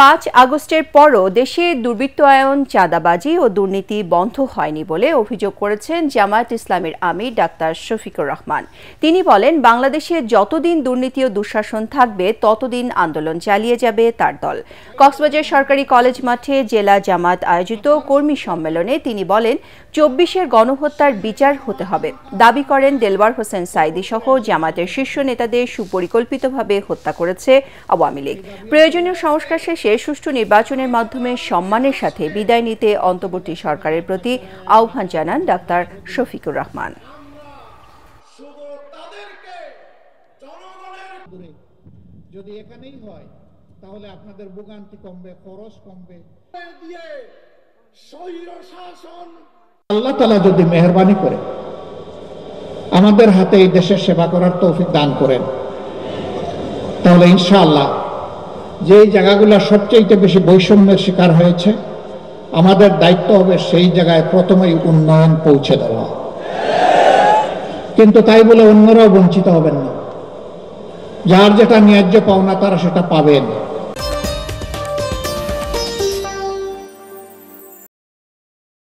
5 আগস্টের পরও দেশে দুর্বৃত্তায়ন, চাঁদাবাজি ও দুর্নীতি বন্ধ হয়নি বলে অভিযোগ করেছেন জামায়াত ইসলামীর আমির ডাক্তার শফিকুর রহমান। তিনি বলেন, বাংলাদেশে যতদিন দুর্নীতি ও দুঃশাসন থাকবে ততদিন আন্দোলন চালিয়ে যাবে তার দল। কক্সবাজার সরকারি কলেজ মাঠে জেলা জামায়াত আয়োজিত কর্মী সম্মেলনে তিনি বলেন, 24-এর গণহত্যার বিচার হতে হবে। দাবি করেন, দেলওয়ার হোসেন সাঈদী সহ জামায়াতের শীর্ষ নেতাদের সুপরিকল্পিতভাবে হত্যা করেছে আওয়ামী লীগ। প্রয়োজনীয় সংস্কার শেষে সুষ্ঠু নির্বাচনের মাধ্যমে সম্মানের সাথে বিদায় নিতে অন্তর্বর্তী সরকারের প্রতি আহ্বান জানান ডাক্তার শফিকুর রহমান। যদি এখানেই হয় তাহলে আপনাদের ভোগান্তি কমবে, খরচ কমবে। আল্লাহ তাআলা যদি মেহেরবানি করে আমাদের হাতে এই দেশের সেবা করার তৌফিক দান করেন, তাহলে ইনশাআল্লাহ যেই জায়গাগুলো সবচেয়ে বেশি বৈষম্যের শিকার হয়েছে, আমাদের দায়িত্ব হবে সেই জায়গায় প্রথমেই উন্নয়ন পৌঁছে দেওয়া। কিন্তু তাই বলে অন্যরাও বঞ্চিত হবেন না। যার যেটা ন্যায্য পাওনা তারা সেটা পাবেন।